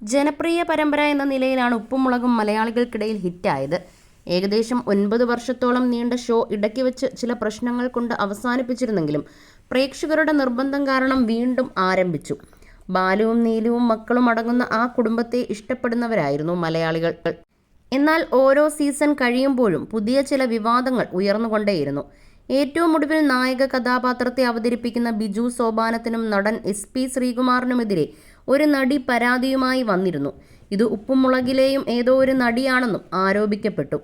ജനപ്രിയ പരമ്പര എന്ന നിലയിലാണ് ഉപ്പും മുളകും മലയാളികൾക്കിടയിൽ ഹിറ്റായത്. ഏകദേശം 9 വർഷത്തോളം നീണ്ട ഷോ ഇടയ്ക്ക് വെച്ച് ചില പ്രശ്നങ്ങൾ കൊണ്ട് അവസാനിപ്പിച്ചിരുന്നെങ്കിലും പ്രേക്ഷകരുടെ നിർബന്ധം കാരണം വീണ്ടും ആരംഭിച്ചു. ബാലുവും നീലുവും മക്കളും അടങ്ങുന്ന ആ കുടുംബത്തെ ഇഷ്ടപ്പെടുന്നവരായിരുന്നു മലയാളികൾ. എന്നാൽ ഓരോ സീസൺ കഴിയുമ്പോഴും പുതിയ ചില വിവാദങ്ങൾ ഉയർന്നുകൊണ്ടേയിരുന്നു. ഏറ്റവും ഒടുവിൽ നായക കഥാപാത്രത്തെ അവതരിപ്പിക്കുന്ന ബിജു സോപാനത്തിനും നടൻ SP ശ്രീകുമാറിനുമെതിരെ ഒരു നടി പരാതിയുമായി വന്നിരുന്നു. ഇത് ഉപ്പും മുളകിലെയും ഏതോ ഒരു നടിയാണെന്നും ആരോപിക്കപ്പെട്ടു.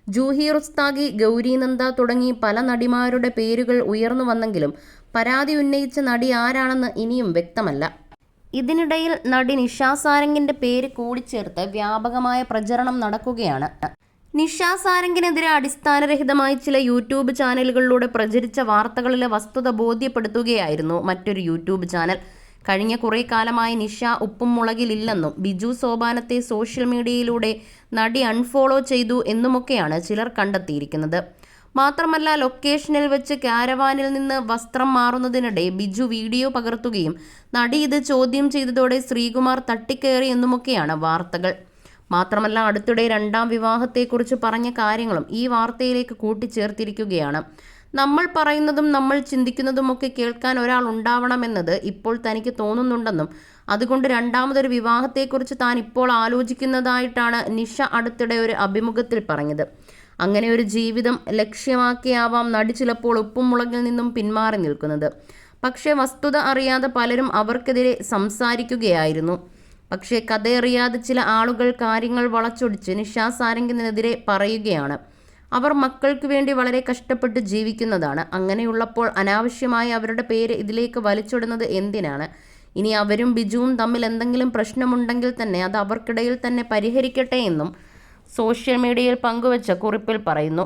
ജൂഹി റുസ്താഗി, ഗൗരി നന്ദ തുടങ്ങി പല നടിമാരുടെ പേരുകൾ ഉയർന്നു വന്നെങ്കിലും പരാതി ഉന്നയിച്ച നടി ആരാണെന്ന് ഇനിയും വ്യക്തമല്ല. ഇതിനിടയിൽ നടി നിഷ സാരംഗിന്റെ പേര് കൂടിച്ചേർത്ത് വ്യാപകമായ പ്രചരണം നടക്കുകയാണ്. നിഷ സാരംഗിനെതിരെ അടിസ്ഥാനരഹിതമായി ചില യൂട്യൂബ് ചാനലുകളിലൂടെ പ്രചരിച്ച വാർത്തകളിലെ വസ്തുത ബോധ്യപ്പെടുത്തുകയായിരുന്നു മറ്റൊരു യൂട്യൂബ് ചാനൽ. കഴിഞ്ഞ കുറേ കാലമായി നിഷ ഉപ്പും മുളകിലില്ലെന്നും ബിജു സോപാനത്തെ സോഷ്യൽ മീഡിയയിലൂടെ നടി അൺഫോളോ ചെയ്തു എന്നുമൊക്കെയാണ് ചിലർ കണ്ടെത്തിയിരിക്കുന്നത്. മാത്രമല്ല, ലൊക്കേഷനിൽ വെച്ച് കാരവാനിൽ നിന്ന് വസ്ത്രം മാറുന്നതിനിടെ ബിജു വീഡിയോ പകർത്തുകയും നടി ഇത് ചോദ്യം ചെയ്തതോടെ ശ്രീകുമാർ തട്ടിക്കയറി എന്നുമൊക്കെയാണ് വാർത്തകൾ. മാത്രമല്ല, അടുത്തിടെ രണ്ടാം വിവാഹത്തെക്കുറിച്ച് പറഞ്ഞ കാര്യങ്ങളും ഈ വാർത്തയിലേക്ക് കൂട്ടിച്ചേർത്തിരിക്കുകയാണ്. നമ്മൾ പറയുന്നതും നമ്മൾ ചിന്തിക്കുന്നതുമൊക്കെ കേൾക്കാൻ ഒരാൾ ഉണ്ടാവണമെന്നത് ഇപ്പോൾ തനിക്ക് തോന്നുന്നുണ്ടെന്നും അതുകൊണ്ട് രണ്ടാമതൊരു വിവാഹത്തെക്കുറിച്ച് താൻ ഇപ്പോൾ ആലോചിക്കുന്നതായിട്ടാണ് നിഷ അടുത്തിടെ ഒരു അഭിമുഖത്തിൽ പറഞ്ഞത്. അങ്ങനെ ഒരു ജീവിതം ലക്ഷ്യമാക്കിയാവാം നടി ചിലപ്പോൾ ഉപ്പും മുളകിൽ നിന്നും പിന്മാറി നിൽക്കുന്നത്. പക്ഷേ വസ്തുത അറിയാതെ പലരും അവർക്കെതിരെ സംസാരിക്കുകയായിരുന്നു. പക്ഷേ കഥയറിയാതെ ചില ആളുകൾ കാര്യങ്ങൾ വളച്ചൊടിച്ച് നിഷ സാരംഗിനെതിരെ പറയുകയാണ്. അവർ മക്കൾക്ക് വേണ്ടി വളരെ കഷ്ടപ്പെട്ട് ജീവിക്കുന്നതാണ്. അങ്ങനെയുള്ളപ്പോൾ അനാവശ്യമായി അവരുടെ പേര് ഇതിലേക്ക് വലിച്ചിടുന്നത് എന്തിനാണ്? ഇനി അവരും ബിജുവും തമ്മിൽ എന്തെങ്കിലും പ്രശ്നമുണ്ടെങ്കിൽ തന്നെ അത് അവർക്കിടയിൽ തന്നെ പരിഹരിക്കട്ടെ എന്നും സോഷ്യൽ മീഡിയയിൽ പങ്കുവച്ച കുറിപ്പിൽ പറയുന്നു.